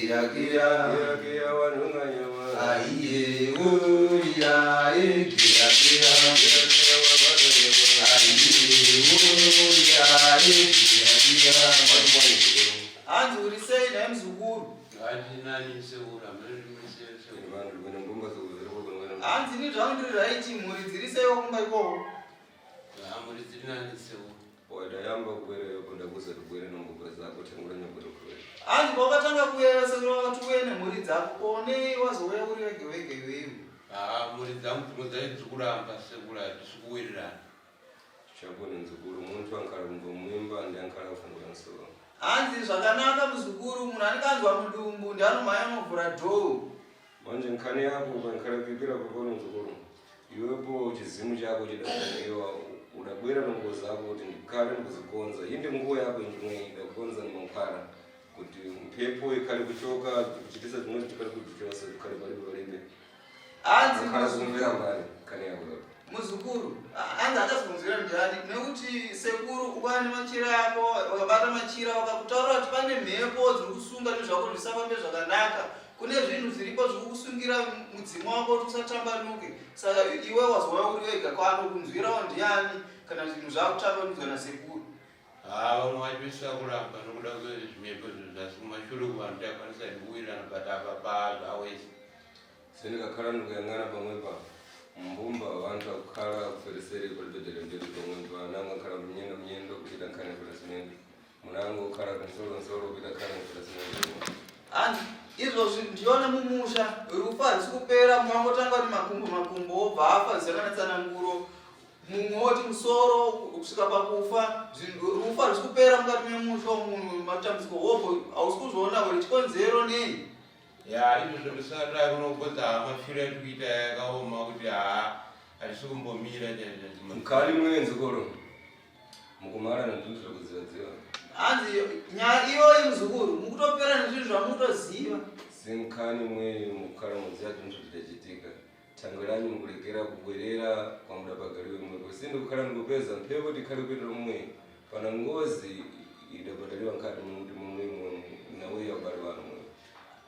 kia wanunganyama aiye uya kia anzi urisei naye mzukuru anzi ni zvangu ndiri raiti mhuri dziriseiwo kumba ikoko wadayamba kuwereyo kuda kusati kuwere nomboba zako tengura nyogorokure anzi kwakatanga kuwera sekura wakati uye nemhuri dzako kone wazouya uri wege wege iwewe mhuri dzangu dzinodzaidzikuramba sekura tisikuwirirana chabone nzukuru muntu ankara kumbomuimba ndi ankara kufungura nsoro anzi zvakanaka muzukuru munhu anikanzwa mudumbu ndi anomhanya anovhura dhoo manje nkhani yako ukankhalapipira kupona nzukuru iwepo chizimu chako chidaiwa udabwera nongo zako kuti ndikhale ndikuzikonza indi nguwo yako imwe idakonza nimankhwala kuti mphepo ikhale kuchoka kuchitisa zimwe zikhale kuchosa zikhale palibe palibe anzi khala kumvera mbali nkhani yako muzukuru anzi achazikonzera ndiyani nekuti sekuru ukwana nemachira ako wakabata machira wakakutaura kuti pane mhepo dziri kusunga nezvako zvisafambe zvakanaka kune zvinhu zviripo zvikukusungira mudzimu wako kuti usatambanuke saka iwe wazouya uri wega kwanokunzwirawo ndiyani kana zvinhu zvakutambanudzwa nasekuru vamwe vachipisa kuramba nokuda kwezvimhepo zvasi kumashure kuvanhu takwanisa ndikuwirirana but apa pazvawese sendikakhala ndikuyang'ana pamwepa mbumba vantu vakukhala kufereseri kulipedere mberi pamwepa nangu akhala munyendo kuita nkhani yaferesimende munangu ukhala nsolo kuita nkhani yaferesimende anzi izvozvi ndiona mumusha rufu harisi kupera mwangotanga kuti makumbo obva afa zvisakanatsananguro mumwe woti musoro kusvika pakufa rufu harisi kupera mukati memusha munhu matambudziko obvo hausi kuzviona uri chikonzero nei izvozvo ndisati kunobodza mafiro ati kuita yakaoma kuti harisi kumbomira mukali mwenzikoro mukumara nezvinhu zvekudzivadziva anzi nyaya iyoyi muzukuru mukutopera nezvinhu zvamutoziva sinkhani mwe mukhala muziva zvinhu zvitachitika thangwe ranyu mukuregera kubwerera kwamuda pagariwe mwepo sindi kukhala ndikupedza mphepo tikhale kuitira mumwe pana ngozi idabhadhaliwa nkhati muti mumwe nauya ubali wanu mwe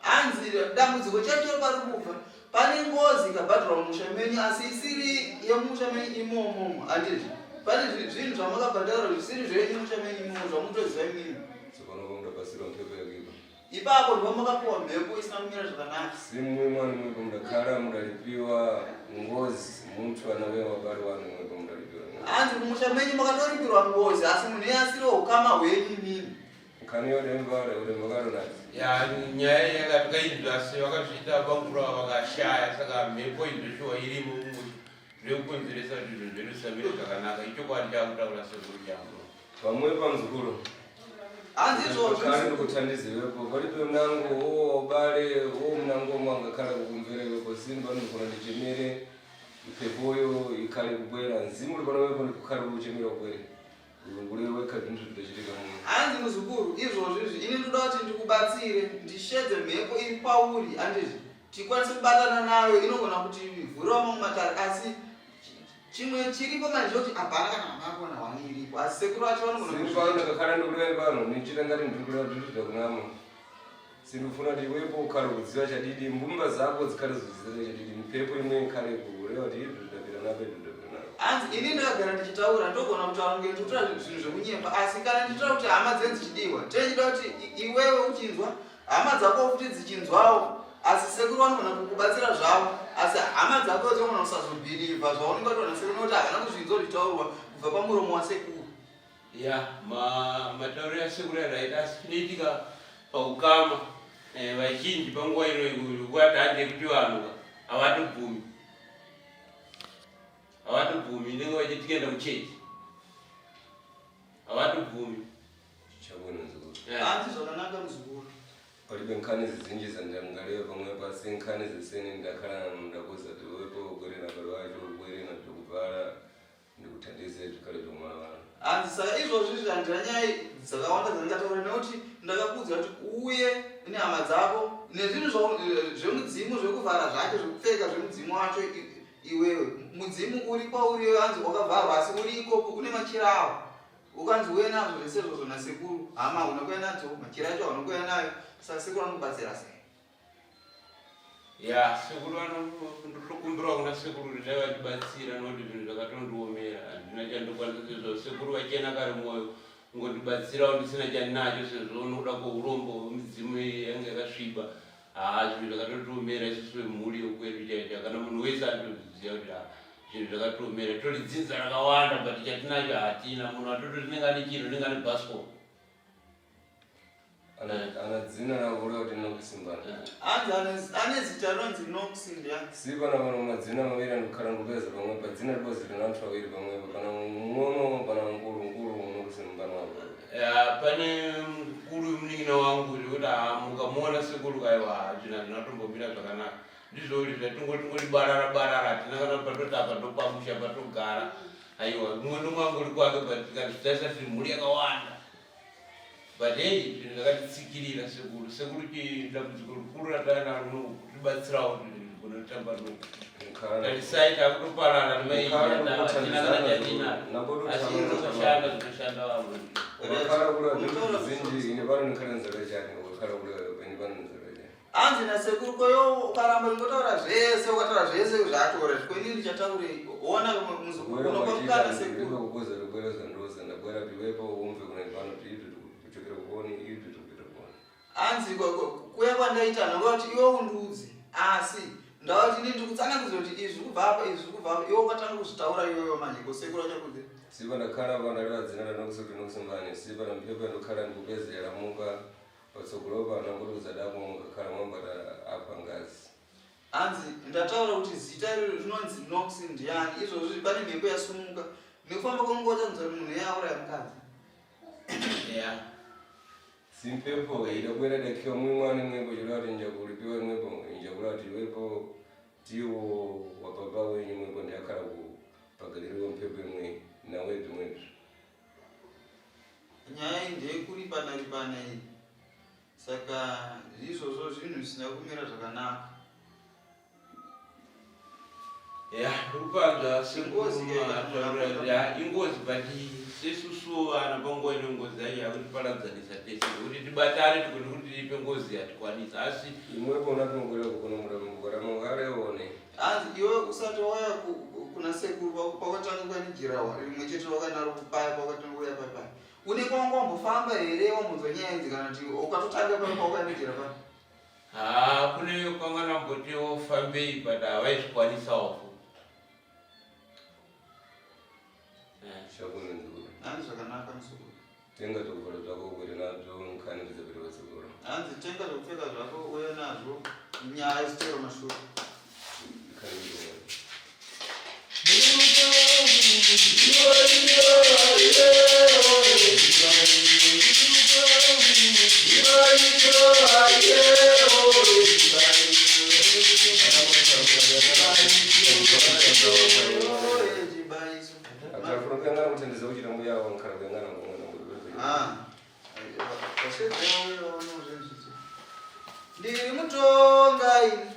anzi dambudziko chacho pari kubva pane ngozi ikabhadhirwa mumusha menyu asi isiri yemusha menyu imomomo handizvi pane zvinhu zvamakabhadhara zvisiri zvemusha menyu imomo zvamutoziva imini sopanopamunda pasirwa mphepo yakipa ipapo ndipo makapiwa mhepo isina kumira zvakanaka simwe mwanu mwepo mudakhala mudalipiwa ngozi muntu anauya wabali wanu mwepo mudalipiwa anzi mumusha menyu makatoripirwa ngozi asi munhu iyasiriwo ukama hwenyu imini nkhani yodemvara udemvakalonati nyaya yakatikaizvi asi vakazviita pangura vakashaya saka mhepo izveshuwa irimo zvekukonzeresa kuti zvinhu zvedu zvisamire zvakanaka ichokwadi chakutaura sekuru changu pamwepa muzukuru hanzi izvozvo ndikuthandiziwepo palibe mnango ubale mnango omwe angakhala kukumverewepo sini panofuna ndichemere mphepoyo ikhale kubwera mzimu uli panowepo ndikukhale kuchemera kubwere uleweka zvinhu zvitochitika muno hanzi muzukuru izvozvizvi ini ndoda kuti ndikubatsire ndishedze mhepo iri pauri handizvi tikwanise kubatana nayo inogona kuti vhurawo mamwe matare asi chimwe chiripo manje kuti hapana kana hamakona hwani iripo asi sekuru vacho vanogona ndakakhala ndikuliweni pano nichita ngati ndikula zvinhu zvakunama sindikufuna kuti iwepo ukhale kudziva chadidi mbumba zako zikhale zichiziva chadidi mphepo imwe ikhale kureva kuti izvi zvidapira napedu hanzi ini ndakagara ndichitaura ndogona kutaura ngenditora zvinhu zvekunyemba asi kana ndichitaura kuti hama dzenyu dzichidiwa tenchida kuti iwewe uchinzwa hama dzako kuti dzichinzwawo asi sekuru vanogona kukubatsira zvavo asi hama dzako dzinogona kusazobhilivha zvaunenge wataura sekuru nokuti havana kuzvinzwa zvichitaurwa kubva pamuromo wasekuru matauriro asekuru araita asi chinoitika paukama vazhinji panguva inoyi kuvatande kuti vanhu havatobvumi havatobvumi ndenge vachitienda muchechi havatobvumi chabwino muzukuru hanzi zvakanaka muzukuru palibe nkhani zizinji zandamungaleyo pamwepo asi nkhani zisene ndakhala ndakuza kuti wepo ugwerera pali wacho ugwerera zvekuvala ndikuthandize zvikhale zvomwana vana hanzi saka izvozvi zhandira nyaya dzakawanda dzandingataura nekuti ndakakuudza kuti uye nehama dzako nezvinhu zvemudzimu zvekuvhara zvake zvekupfeka zvemudzimu wacho iwewe mudzimu uri kwauri hanzi wakavharwa asi uri ikopo une machira awo ukanzi uye nazvo zvese izvozvo nasekuru hama unokuya nadzo machira acho haunokuya nayo saka sekuru anokubatsira sei ya sekuru ndikumbira kuna sekuru ndavatibatsira noti zvinhu zvakatondiomera handina chandokwanisa sezvo sekuru vachena kari mwoyo ngondibatsirawo ndisina chaninacho sezvo unoda kourombo midzimu yange yakasviba zvinhu zvakatondiomera isusu vemhuri yokwedu chaicho kana munhu wese anotoziva kuti zvinhu zvakatiomera tori dzinza rakawanda but chatinacho hatina munhu atoti tinenge ane chiro tinenge ane basco anadzina nakuda kuti nokusimbana ane zita ronzi nokusinda sipana vanhu madzina maviri anokhala ndopeza pamwepo dzina ripozita nanthu awiri pamwepo pana mng'ono pana mkulu nokusimbana wako pane mkulu mning'ina wangu zvekuti mukamuona sekuru kaiwa zvina zvinotombomira zvakanaka ndizvo kuti zvatingoti barara tinakana patotapa topamusha patogara aiwa mumwe nomwe angori kwake but tikati zvitarisa tiri mhuri yakawanda but hey zvinhu zvakatitsikirira sekuru chidambudziko rikuru ratainaro kutibatsirawo kunotamba tarisai takutoparana nemaiatinakanachatina zvinoshanda vamwe wakhala kula zvinji ine vanhu nikhalanzira chani wakhala kula peni vanonzira chani hanzi nasekuru koyo ukaramba ingotaura zvese ukataura zvese zvatora zvikwenini ndichataure ona muzukuru unokwamukana sekuru kubuza ribwera zandoza ndabwera piwepo umve kuna pano tiipi kuchokera kuoni ipi tukira kuoni hanzi kuya kwandaita ndangoti iwe undudzi asi ndauti ndiri kutsanangidza kuti izvi kubva apa iwe ukatanga kuzvitaura iyoyo manje kosekuru achakudze sipa ndakhala pandalira dzina ranokusoti nokusimbani sipa nampepo ndokhala ndikupezera muka patsogolopa nangoti dako mukakhala mwambata apa ngazi hanzi ndataura kuti zita rinonzi Nox ndiani izvozvo pane mhepo yasumuka nekufamba kwangota nzari munhu yaura yamukadzi simpepo idabwera dakiwa mwimwani mwepo chilati njakulipiwa mwepo njakulati iwepo tiwo wapapa wenyu mwepo ndiyakhala kupagaliriwa mpepo imwe nawepi mwepo nyaya ndeyekulipanalipana iyi saka izvozvo zvinhu zvisina kumira zvakanaka ndikupanza ingozi but sesusu vanhu panguva ino ngozi yacho yakutiparadzanisa tese kuti tibatane tikoti kuti tipe ngozi yatikwanisa asi imwepo unatinogwera kukunomuramugareone hanzi iwe usati wauya kuna sekuru pakatanga kwanijirawa rimwe chete wakanaro kupaya pakatanga kuya papaya une kwanga wambofamba here wambonzwa nyaya idzi kana kuti ukatotanga paukanijira pa kune kwanga namboti wofambei but havaizvikwanisawo hanzi zvakanaka musukuru tenga zvokupfeka zvako ukwete nazvo nkhani dzapita patsogoro hanzi tenga zvokupfeka zvako uye nazvo nyaya zitero mashure akafurukangana kutendiza kuchita mbuya wankhala kuyangana ndiri mutonga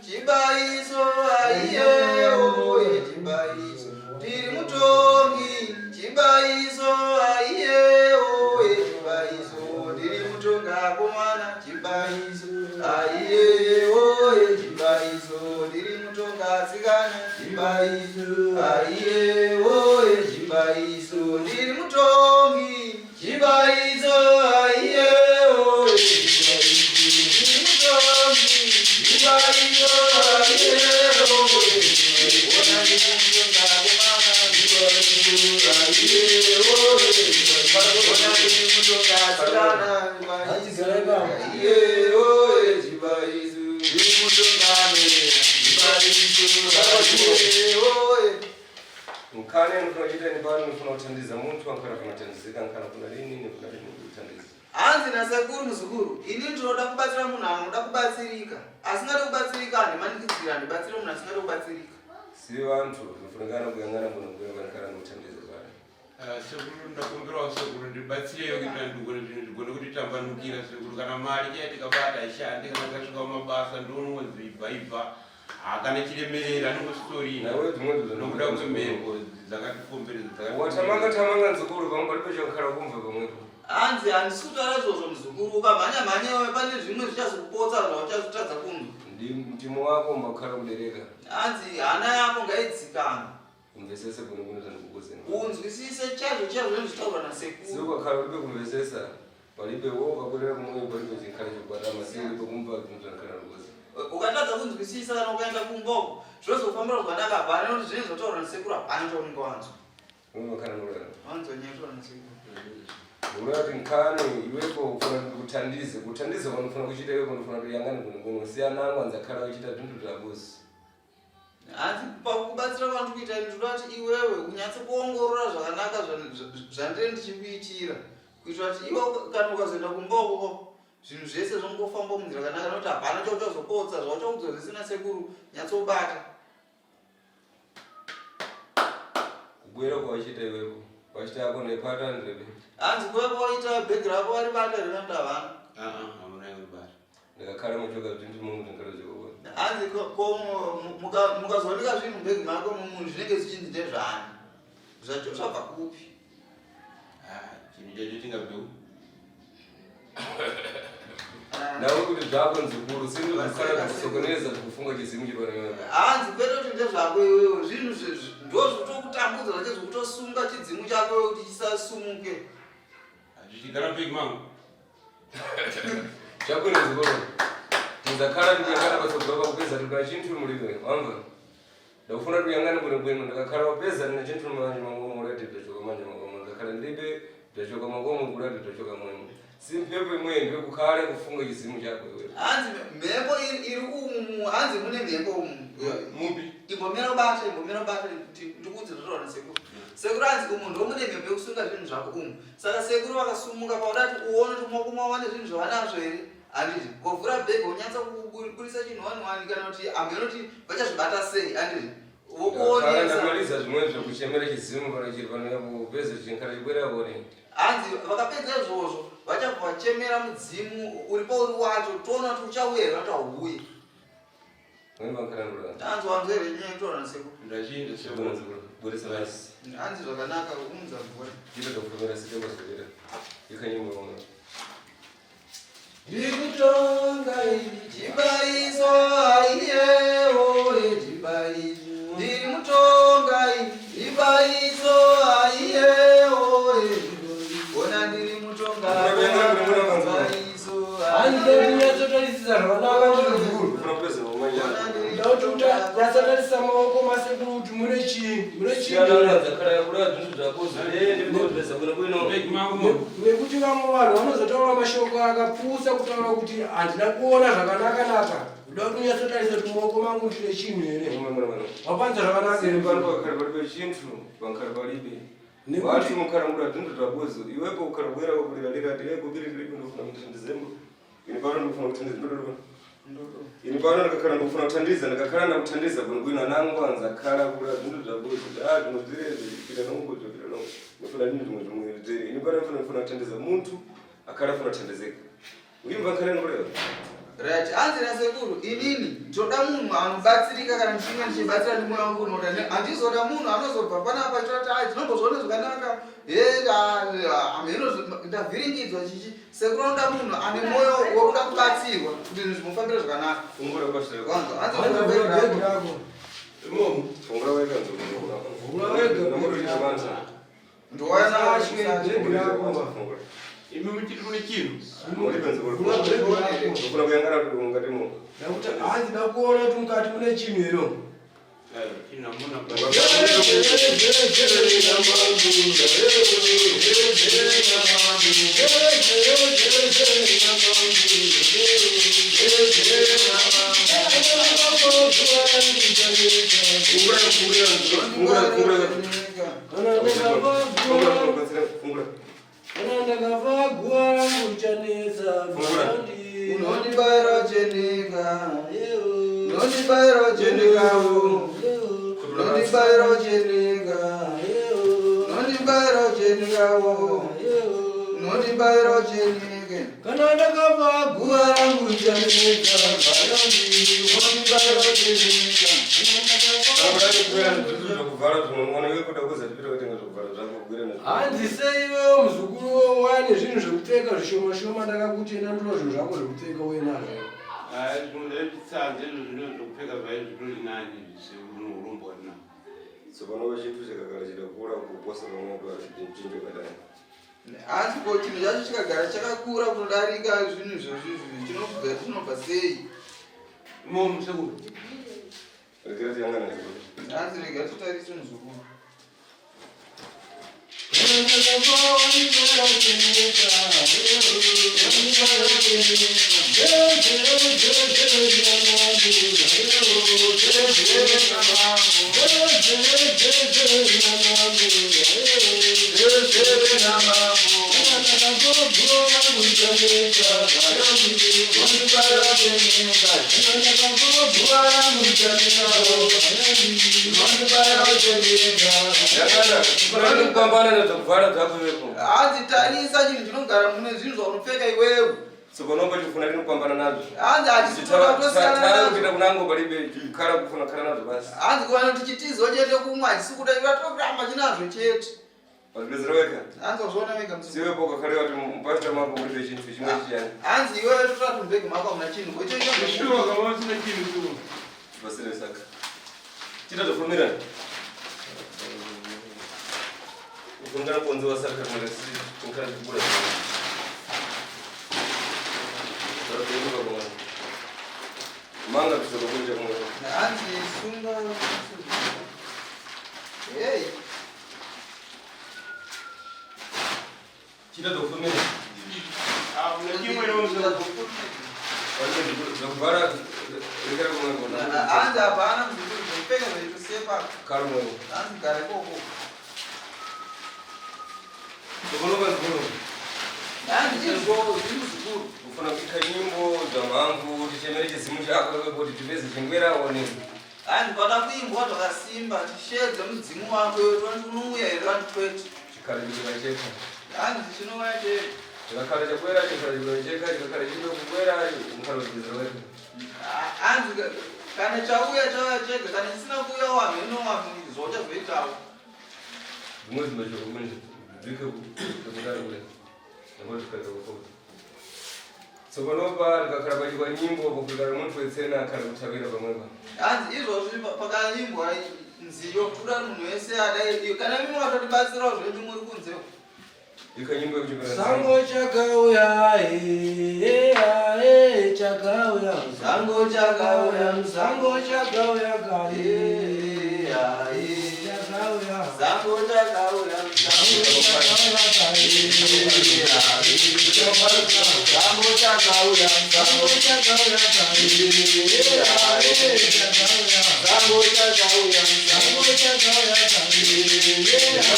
chibaiso aiyeoye chibaiso ndiri mutongi chibaiso aiyeoye chibaiso ndiri mutonga komana chibaiso aiyeoye chibaiso ndiri mutonga tsikana chibaiso aiyeoye chibaiso ndiri mutongi chibaiso aiyeoye mkhani ndinochita ni pano ndifuna kuthandiza munthu ankhala kunathandizika ankhala kuna lini nekuna lini kuthandiza hanzi nasekuru muzukuru ini ndinoda kubatsira munhu anoda kubatsirika asingade kubatsirika handimanikidzira ndibatsire munhu asingade kubatsirika si vanthu zvofunikana kuyang'ana muno mbuya vankhala nokuthandiza pano sekuru ndakumbirawo sekuru ndibatsireyo kuita ndugone zvinhu zvigone kuti tambanukira sekuru kana mari chaiya tikabata haishandi kana tasvika mumabasa ndononzi ibva hakana chiremerera anongositorina nawe dzimwe nokuda kwemhepo dzakatikomberedza watamanga nzukuru pamwe palipo chakhala kumva pamwepo hanzi handisi kutaura izvozvo muzukuru ukamhanya-mhanyawe pane zvimwe zvichazokupotsa zvauchazotadza kunzwa mtimo wako mbakhala kudereka. Anzi ana yako ngaidzikana. Kumvesesa kuno kukuze. Unzwisise chazo zvinotaurwa nasekuru. Sikukhala uribe kumvesesa. Palibe woga kulera kumwe palibe chinkhala chokwadama silibe kumva kuti kana rukuze. Ukatadza kunzwisisa kana ukaenda kumboko zvozofambira zvakanaka bhana kuti zvinozotaurwa nasekuru hapana chaunenge wanzwa. Unokhala nolera. Wanzonyatora nasekuru. Urati nkhani iwepo ufuna kuthandize vanofuna kuchita iwepo unofuna kuyangana kuno siyana angu akhala kuchita zvintu zvabusi. Hanzi pakubatsira vantu kuita ndinoda kuti iwewe unyatse kuongorora zvakanaka zvandiri ndichikuitira kuitira kuti iwe kana ukazoenda kumboko zvinhu zvese zvongofamba munzira yakanaka nokuti hapana chauchazopotsa zvauchaudzwa zvisina sekuru nyatsobata. Kubwera kwawachita iwepo wachita yako nepata ndrebe. Hanzi kuwepo waita bhegi rako waribata rinandavana. Hamuna kubata. Ndakakhala muchoka zvintu munhu ndingalozvikuona. Hanzi mukazooneka zvinhu bhegi mako munhu zvinenge zvichinzi ndezvani zvacho zvabva kupi. Chinhu chacho tingabveu. Nawe kuti zvako nzikuru sindu zvikhala kusokoneza kufunga chizimu chipanayo. Hanzi kwete kuti ndezvako iwewe zvinhu ndozvitokutambudza zvacho zvokutosunga chidzimu chako iwe kuti chisasumuke. Zvichigara bhegi mangu. Chako nzikuru. Ndakakhala ndikuyangana patsogolo kupedza kuti chintu muliwe wamva. Ndakufuna kuyangana bwino ndakakhala kupedza ndine chintu manje mangomo mulati ndachoka manje mangomo ndakakhala ndibe ndachoka mangomo kulati ndachoka mwenye. Simpepo imwe ndikukhale kufunga chizimu chako iwe. Hanzi mhepo iri umu hanzi mune mhepo umu. Mupi? Imbomera bata ndikudze zvotaura nasekuru. Sekuru hanzi umu ndomune mhepo yekusunga zvinhu zvako umu. Saka sekuru vakasumuka paudati uone kuti mwako mwawane zvinhu zvavanazvo here. Handiti wavhura bhegi wonyatsa kuburisa chinhu wani kana kuti ambenoti vachazvibata sei handiti wokuonesa. Ndamaliza zvimwe zvekuchemera chizimu kana chiri panopedza chinkhala chibwera kuone. Hanzi vakapedza izvozvo vachabva vachemera mudzimu uri pauri wacho toona kuti uchauya here kuti hauuye. Hanzi wanzwere nyaya yekutaura nasekuru. Ndachinda sekuru. Bwirisa basi. Hanzi zvakanaka kumunza mvura. Ndinoda kufumira sitemba zvedera. Ikanyimwe wona. Ndikutonga chibaiso aiyewo chibaiso. Ndiri mutonga chibaiso aiyewo. Ona ndiri mutonga chibaiso. Ande nyatsotarisisa zvakanaka ndikuru. Unopedza umanya. Ndauti yasatarisa maoko masekuru kuti mune chii. Siyana dzakhala kula zvintu zvako ndipedza bwino. Bhegi mangu. Nekuti vamwe vanhu vanozotaura mashoko akapfusa kutaura kuti handina kuona zvakanaka. Kuda kuti unyatsotarisa kuti maoko mangu ndine chinhu here. Wapanza zvakanaka here pano pakhala palibe chintu pankhala palibe. Wati mukhala mula zvintu zvabozo iwepo ukhala bwera kulira ati kubiri ndiripo ndofuna kuthandizembo. Ini pano ndofuna kuthandiza ndodo. Ini pano ndakakhala ndofuna kuthandiza ndakakhala ndakuthandiza bwino anangu anzakhala kula zvintu zvabozo kuti ndinozireze kupita nongodzo kupita nongo. Ndofuna ndinhu zvimwe zviri. Ini pano ndofuna kuthandiza muntu akhala afuna kuthandizeka. Uyimva nkhale ngoleyo. Right, hanzi nasekuru inini ndoda munhu anobatsirika kana ndichinge ndichibatsira ndi moyo wangu unoda handizoda munhu anozobva panapa choti tinombozviona zvakanaka ameno ndavhiringidzwa chichi sekuru anoda munhu ane moyo wekuda kubatsirwa kuti zvinhu zvimufambira zvakanaka. Fungura kwashayo. bhegi rako. Fungura wega nzokungura. Fungura wega namutoita manza. Ndowana bhegi rako. Imi muchiri kune chinhu. Ndofuna kuyangana kuti ungati munhu. Ndakuti hanzi ndakuona kuti mukati mune chinhu here. Chinhu hamuna. Ndakavagwa kuchanesa unondibayira uchenika unondibayira uchenika unondibayira uchenika unondibayira uchenika unondibayira uchenika kana ndakavagwa kuchanesa unondibayira uchenika hanzi seiwewo muzukuru wane zvinhu zvekupfeka zvishoma shoma ndakakutenda ndiro zvinhu zvako zvekupfeka uye nazvo. sanze zvinozokupfeka zvaizvo zvitori nani seurumbwana Tsopano chintu chakagara chidakura kuposa pamwepo chintu kadai. Asi ko chinhu chacho chikagara chakakura kutodarika zvinhu izvozvi chinobva sei? Sekuru. Regera tiyangana nazvo. Asi rega titarise chinhu zvikuru. Hanzi tarisa chinhu chinogara mune zvinhu zvaunopfeka iwewe. Tsopano pachifuna tinopambana nazvo. Hanzi hachitoda kutosiyana nazvo. Kuita kunango palibe chikara kufuna kara nazvo basi. Hanzi kuwana kuti chitizo chete kumwa hachisi kuda iwe tokuramba chinazvo chete. Wazibezera weka? Hanzi wazviona wega mutsi. Siwe poka kare wati mupasta mako mulibe chintu chimwe chiyani. Hanzi iwewe totora kuti mbege mako hamuna chinhu. Shuwa kama usina chinhu tu. Basire saka. Chita tofumira. Ukungana konzo wasaka kama sisi tukana kubura. Manga tusokokunja mwe. Hanzi sunga. Hey. Chita tofumira. Unachimwe leo mzee. Zakubara regera kumwe. Hanzi hapana mzukuru kupfeka zvaitosepa. Karumwe. Hanzi gare koko. Tokoloba zikuru. Hanzi chizvo zvikuru. Ufuna kuika nyimbo dzamangu tichemere chizimu chako kuti tiveze chingwera one. Hanzi kwada kuimbwa zvakasimba tishedze mudzimu wako unouya here vandikwete. Chikara chikacheka. Hanzi chinouya chete. Chikakara chakwera chikara chikacheka chikakara chide kukwera mukara kuchizira wetu. Hanzi kana chauya chauya chega kana chisina kuuya wamheno zvocha zvoitawo. Zvimwe zimashoko manje zvike kudaro kule. Ndipo zvikara kufoto. Tsopanopa rikakara pachikwa nyimbo pakugara muntu wetsena akara kutavira pamwepa. Hanzi izvozvi pakaimbwa nziyo kuda munhu wese adai kana mimi watotibatsirawo zvenyu muri kunzewo. Ikanyimbo yekuchipera. Sango chakauya chakauya Sango chakauya sango chakauya kare chakauya chakauya sango chakauya sango chakauya kare sango chakauya sango chakauya kare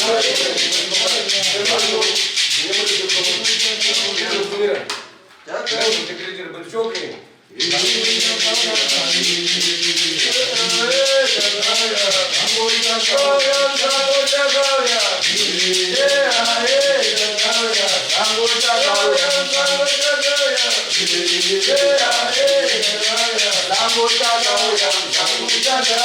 sango chakauya sango chakauya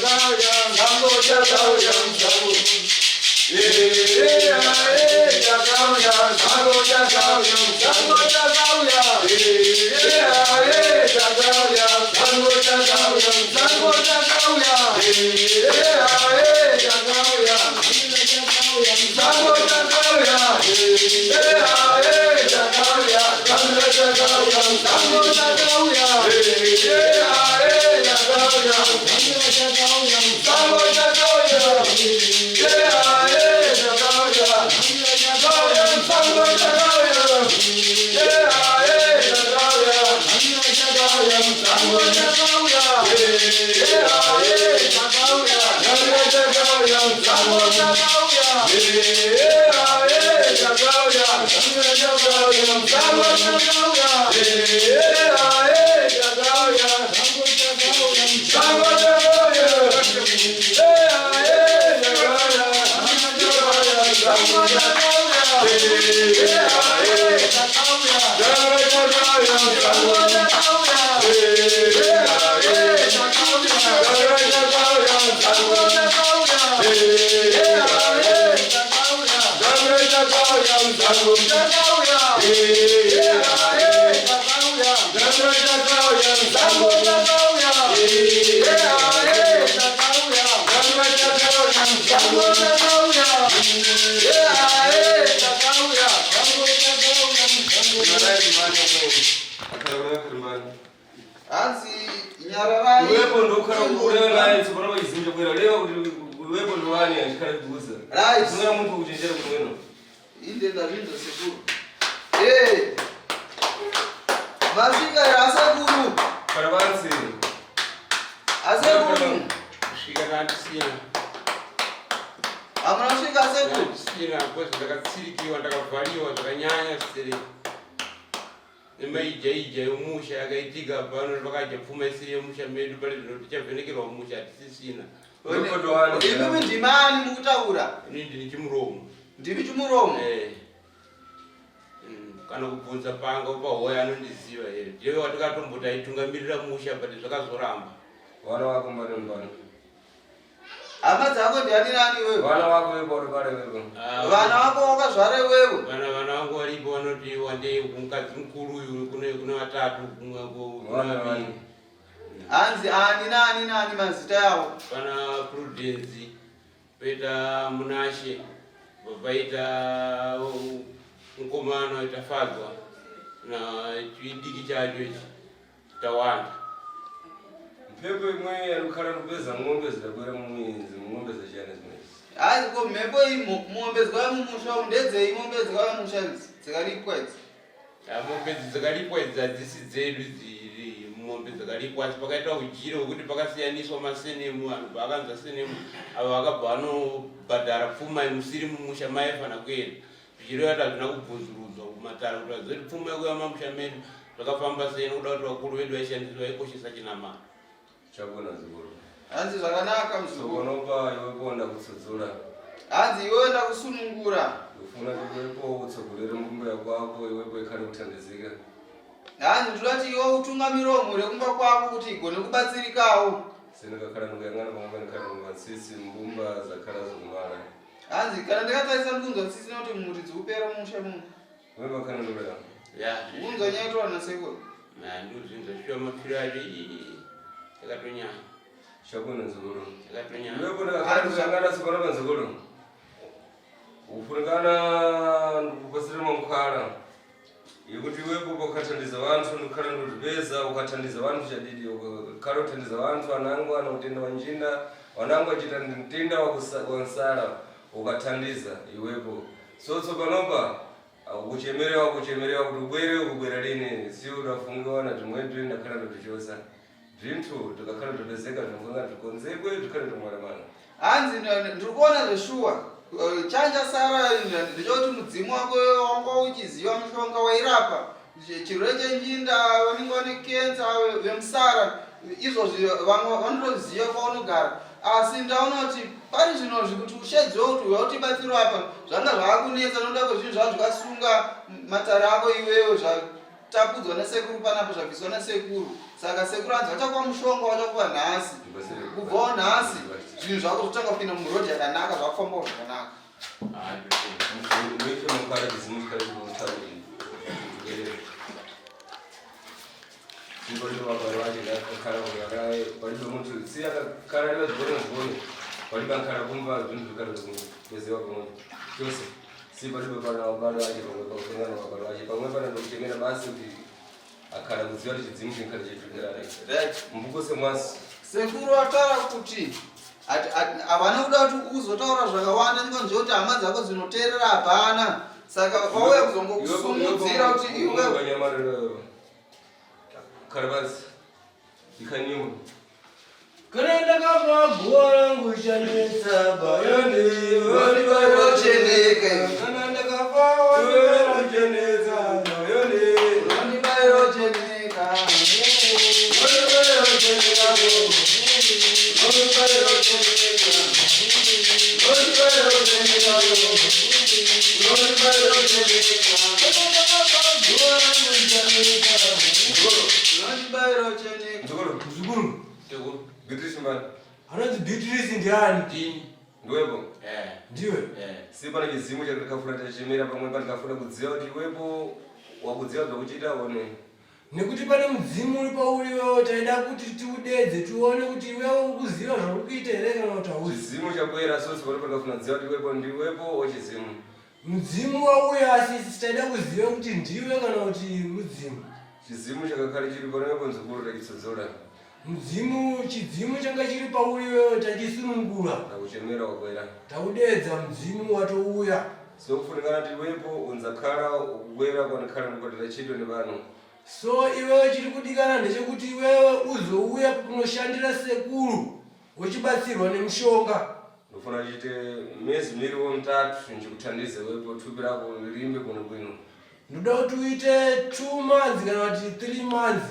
Sango kana kubvunza panga upa hoya anondiziva here ndiwe watakatomboita itungamirira musha but zvakazoramba. Vana wako mbani mbani? Hama dzako ndiani nani wewe? Vana wako wewe wakazvara wewe. Vana wako wakazvara wewe? Vana vangu varipo vanoti wandei mukadzi mukuru uyu kune vatatu kumwe vaviri. Anzi nani mazita yavo? Pana Prudence, poita Munashe, paita mukomana itafadzwa na chidiki chacho ichi tawanda. Mpepo imwe yarukhala kupeza ng'ombe zidabwera mumwezi, ng'ombe zachiyana zimwezi. Hayi ko mhepo ng'ombe zikamumusha ndedze ng'ombe zikamusha dzikalipwa idzi. Ng'ombe dzikalipwa idzi hadzisi dzedu dziri ng'ombe dzikalipwa asi pakaita ujiro wekuti pakasiyaniswa masenemu anhu paakanza senemu avo vakabva vanobhadhara pfuma musiri mumusha maifana kuenda. Zvichireva hazvina kubvunzurudzwa kumatara kuti vazive kuti pfuma yekuya mamusha medu zvakafamba sei nokuda kuti vakuru vedu vaishandiswa vaikoshesa chinamata. Chabona zikuru. Hanzi zvakanaka muzukuru. Sokonopa iwe kuenda kutsodzora. Hanzi iwe enda kusunungura. Ufuna kuwepo utsogolere mbumbo yako iwepo ikhale kuthandizika. Hanzi ndinoti iwe utungamire umure kumba kwako kuti igone kubatsirikawo. Sindikakhala ndikuyang'ana pamwe ndikhale mumatsitsi mbumba zakhala zikumala. Hanzi kana ndikataisa mbunzo tsitsi noti muri dziupera musha muno. Wewe wakhala ndobera. Ya. Mbunzo nyaitwa na sekuru. Na nduzvinzo shuwa mafiro acho yakatonyanya. Chabona zikuru. Yakatonyanya. Iwepo ndakakhala ndikuyang'ana sikonopa zikuru. Ufunikana ndikupasira mamukhala. Yekuti iwepo ukathandiza vantu ndikhala ndozvipeza ukathandiza vantu chadidi ukakhala uthandiza vantu anangu ana utenda wanjinda wanangu achita mtenda wansala ukathandiza iwepo so panopa kuchemerewa kuti ubwera lini si udafungiwa na tumwetu ndakhala ndotichosa zvinthu tikakhala topezeka tinofuna tikonzekwe tikhale tomwalamana. Hanzi ndikuona zveshuwa chanja sara ndichoti mudzimu wako wanga uchiziva mushonga wairapa chirwere chenjinda vanenge vane kensa vemusara izvozvi vamwe vanotoziva kwaunogara asi ndaona kuti pari zvinozvi kuti ushedziwe kuti wautibatsiro apa zvanga zvaakunetsa nokuda kwezvinhu zvava zvikasunga matara ako iwewo zvatapudzwa nasekuru panapo zvabviswa nasekuru saka sekuru anzi vachakuva mushonga wachakuva nhasi kubvawo nhasi zvinhu zvako zvotanga kupinda murodhi yakanaka zvakufambawo zvakanaka. Sipalibe mabalo ache nakakhala kukalaye palibe munthu si akakhala libazibone palibe ankhala kumva zinthu zikhala zikupezewa pamwepo chose sipalibe pana mabalo ache pamwepo kutengana mabalo ache pamwe pana ndokutengera basi kuti akhala kudziwa kuti chidzimu chinkhale chitwenderana mbukose mwasi sekuru ataura kuti havana kuda kuti uzotaura zvakawanda ngonje kuti hama dzako dzinoteerera hapana saka pauya kuzongokusumudzira kuti iwe Karabas, ikanyuma. Karenda kama gora ngushanisa bayoni wali bayocheneke. Karenda kama wali bayocheneza bayoni wali bayocheneka. Wali bayocheneka. Wali bayocheneka. Wali bayocheneka. Wali bayocheneka. Mzukuru. Beatrice man. Anati Beatrice ndiani? Ndini. Ndiwepo? Ndiwe? Si pana chizimu chakafuna tachimira pamwe patikafuna kudziwa kuti iwepo wakudziwa zvakuchita one. Nekuti pane mudzimu uri pauri wewe taida kuti tiudedze tione kuti wewe ukuziva zvakuita here kana kuti hauzi. Chizimu chakwera sosi pano patikafuna kudziwa kuti iwepo ndiwepo ochizimu. Mudzimu wauya asi taida kuziva kuti ndiwe kana kuti mudzimu. Chizimu chakakhala chiri pano iwepo nzukuru tachitsodzora. Chidzimu changa chiri pauri wewe tachisunungura. Takuchemera wakwera. Taudedza mudzimu watouya. So kufunikana kuti iwepo unzakhala kukwera kwanakhala ndikotera chidwe nevanhu. So iwewe chiri kudikana ndechekuti iwewe uzouya kunoshandira sekuru uchibatsirwa nemushonga. Ndofuna chite miezi miriwo mitatu nchikuthandize iwepo thupi rako limbe kuno bwino. Ndoda kuti uite 2 months kana kuti 3 months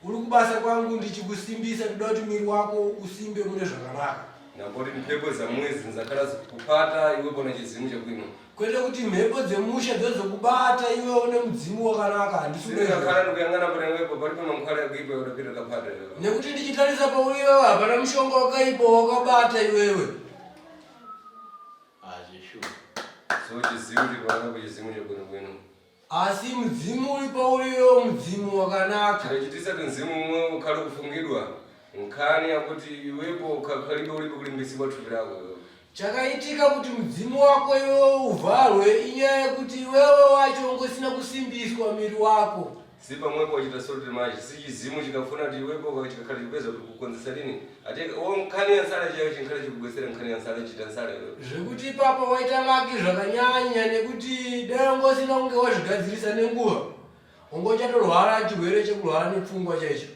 uri kubasa kwangu ndichikusimbisa ndoda kuti mwiri wako usimbe mune zvakanaka. Namboti mhepo dzamwezi nzakhala kupata iwepo nechizimu chabwino. Kwete kuti mhepo dzemusha dzozokubata iwe une mudzimu wakanaka handisukakhala ndikuyang'ana pana iwepo palibe mankhwala yakuipa udapita kapata iwewe. Nekuti ndichitarisa pauri iwewe hapana mushonga wakaipa wakabata iwewe. So chizimu chikwanako chizimu chabwino bwino. Asi mudzimu uri pauri iwewe mudzimu wakanaka. Chachitisa kuti mzimu umwe ukhale kufungidwa nkhani yakuti iwepo ukhalibe ulibe kulimbisibwa thupi rako iwewe. Chakaitika kuti mudzimu wako iwewe uvharwe inyaya yekuti iwewe wacho ngosina kusimbiswa mwiri wako. Si pamwepo wachita sorti machi si chizimu chikafuna kuti iwepo chikakhala chikupeza kuti kukonzesa lini ati nkhani yansala chayo chinkhale chikubwesera nkhani yansala chita nsala iwewe. Zvekuti papa waita laki zvakanyanya nekuti dai ngosina kunge wazvigadzirisa nenguva ungochatorwara chirwere chekurwara nepfungwa chaicho.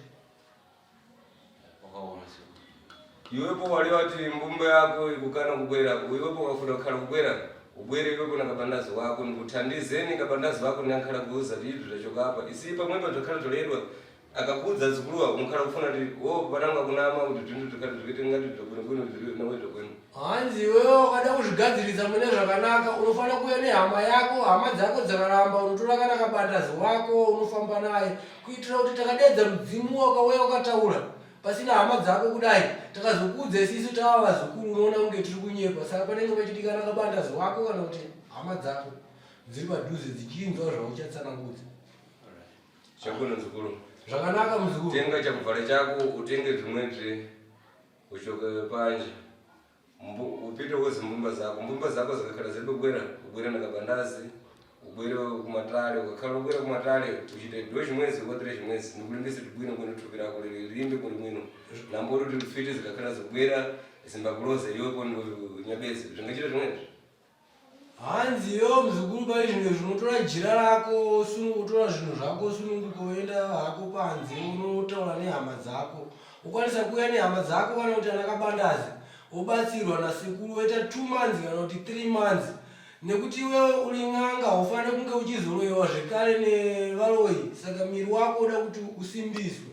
Iwepo wali wati mbumba yako ikukana kukwera iwepo wakafuna kukhala kukwera ubwere iwepo na kabandazi wako nikuthandizeni kabandazi wako niyankhala kuuza kuti idu tachoka apa isi pamwepo tokhala toledwa akakudza zikuluwa unkhala kufuna kuti pananga kunama kuti tindu tikati tikiti ngati tobwinobwino nawe tobwino. Hanzi iwewe wakada kuzvigadzirisa mune zvakanaka unofana kuuya nehama yako hama dzako dzakaramba unotora kana kabandazi wako unofamba naye kuitira kuti takadedza mudzimu wakauya wakataura pasina hama dzako kudai takazokudza isisu tava vazukuru unoona kunge tiri kunyepa saka panenge pachidikana kabandazi wako kana kuti hama dzako dziri padhuze dzichinzwa zvauchatsanangudza. Chabwino nzukuru. Zvakanaka muzukuru. Tenga chakuvhara chako utenge zvimwe uchoke panje. Upite wozi mbumba zako zakakhala ziri kukwera ubwere nakabandazi ubwere kumatale ukakhala ubwere kumatale uchite 2 mwezi kwa 3 mwezi nikulimbise tibwino bwino thupi rako lilimbe kuli bwino namboti kuti fiti zikakhala zikubwera zimbakuloza iwepo nyabezi zvingachita zvimwezvi. Hanzi iwewe muzukuru pai zvimwe zvinotora jira rako unotora zvinhu zvako sununguka uenda hako panze unotaura nehama dzako ukwanisa kuuya nehama dzako kana kuti ana kabandazi ubatsirwa nasekuru woita 2 months kana kuti 3 months nekuti iwewe uri n'anga ufane kunge uchizoroyiwa zvekare nevaloyi saka miri wako uda kuti usimbiswe.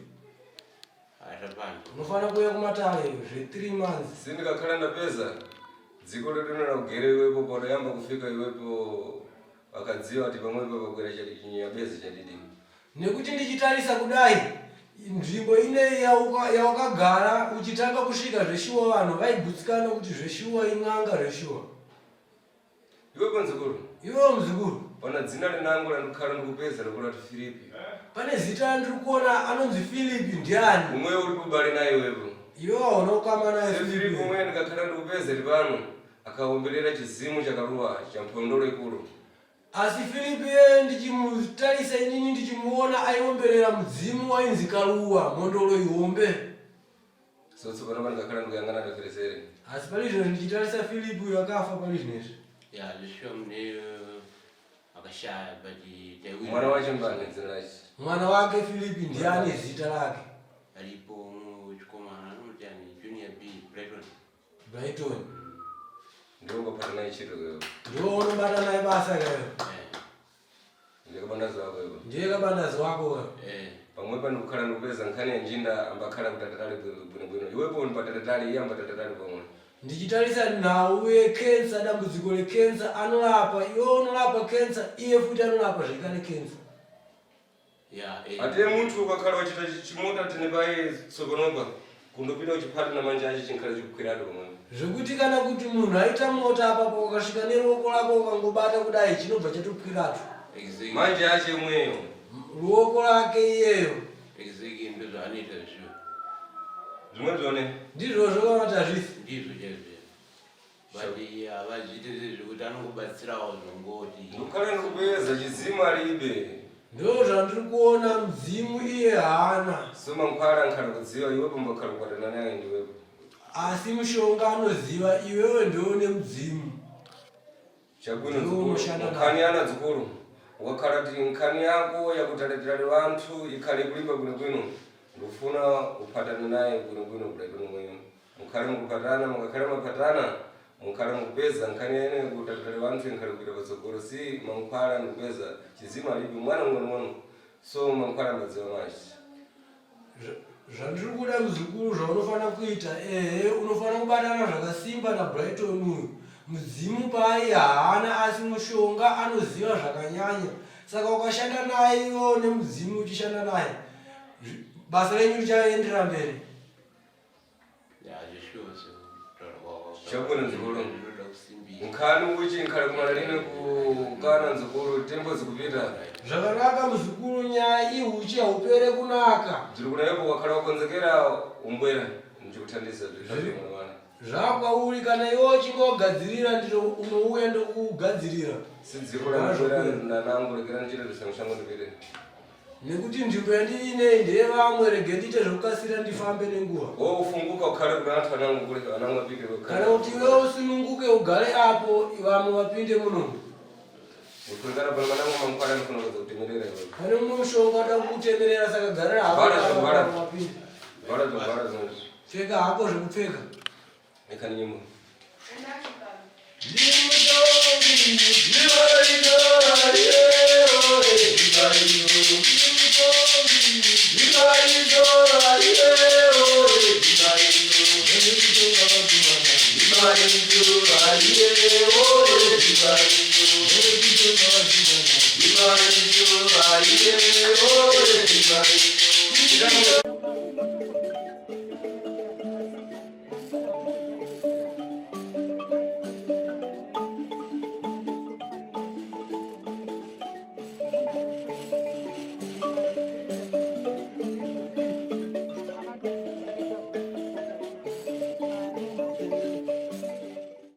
Unofana kuuya kumatare zve 3 months. Sindikakhala ndapeza dziko redonera kugere iwepo pautayamba kufika iwepo akadziwa kuti pamwepo pakwera chati chinyabezi chadidi. Nekuti ndichitarisa kudai nzvimbo ineyi yawakagara uchitanga kusvika zveshuwa vanhu vaigutsikana kuti zveshuwa in'anga zveshuwa. Iwepo nzukuru. Iwewe muzukuru. Pana dzina linangu landikhala ndikupeza rekurati Filipi. pane zita ndiri kuona anonzi Philip ndiani umwe uri kubale naye wepo iwo unokama naye Philip Philip umwe ndikakhala ndikupeza pano akaomberera chizimu chakaluwa cha mpondolo ikulu asi Philip ndichimutalisa inini ndichimuona aiomberera mzimu wainzi kaluwa mondolo iombe sotsopano pano ndikakhala ndikuyang'ana ndaferesere asi pali zvino ndichitalisa Philip uyo akafa pali zvinezvi ya zvisho mune akashaya but mwana wacho mbani dzina lacho mwana wake Philip ndiani zita lake alipo chikomana anoti ani Junior B Brighton ndio ungapata naye chito wewe ndiwo unobata naye basa kayo ndiye kabandazi wako wewe ndiye kabandazi wako wewe pamwe pano kukhala ndikupeza nkhani ya njinda ambakhala kutatatali bwinobwino iwepo ndipatatali iye ambatatali pamwe ndichitalisa nawe kensa dambudziko lekensa anolapa iwo unolapa kensa iye futi anolapa zvekare kensa ate munthu ukakhala wachita chimuta tene paye tsokonopa kundopita uchipata na manja ache chinkhale chikukwirado pamwe zvekuti kana kuti munhu aita mota apapo ukasvika neruoko lako ukangobata kudai chinobva chatokwiratu manje ache mweyo ruoko lake iyeyo ndozvaanoita zvisho zvimwe zvone ndizvozvo vanoti zvisi ndizvo chaizvo but havazviite sezvekuti anongobatsirawo zvongoti ndikukhala ndikupeza chizimu alibe ndo zvandiri kuona mudzimu iye haana soma nkhwala nkhala kudziwa iwepo mbakhala kukwatana naye ndiwepo asi mushonga anoziva iwewe ndione mudzimu chabwino nkhani ana dzikulu ukakhala kuti nkhani yako yakutaletera vanthu ikhale kulimba bwinobwino ndikufuna uphatane naye bwinobwino kudai mweyo mukhale mukupatana mukakhale mapatana mukhale mukupeza nkhani yene kutaletera vanthu ikhale kuita patsogolo si mankhwala ndikupeza chizimu alibe mwana mng'ono so mankhwala madziwa machi zvandiri kuda muzukuru zvaunofana kuita unofana kubatana zvakasimba naBrighton uyu mudzimu paai haana asi mushonga anoziva zvakanyanya saka ukashanda naye iwo nemudzimu uchishanda naye basa renyu richaendera mberi chabwino nzukulu nkhani uchi nkhale kumalalime kukana nzukulu tembo zikupita zvakanaka muzukuru nyaya ihuchi haupere kunaka dziri kunayepo wakhala wakonzekera umbwera ndichikuthandisa zvakwauri kana iwo chingogadzirira ndiro unouya ndokugadzirira sidziko lanambwera nanangu rekera ndichite zvisamushango ndipite nekuti nzvimbo yandiinei ndeyevamwe rege ndiite zvokukasira ndifambe nenguva wofunguka ukhale kuna anthu anangu kule anangu apike kana kuti iwe usununguke ugare apo vamwe vapinde muno ukulingana pano manangu mankhwala ndifuna kuza kutemerera pane mumwe mushonga wada kutemerera saka garira hapovapinde vara pfeka hako zvekupfeka ekhani nyimbo Thank you.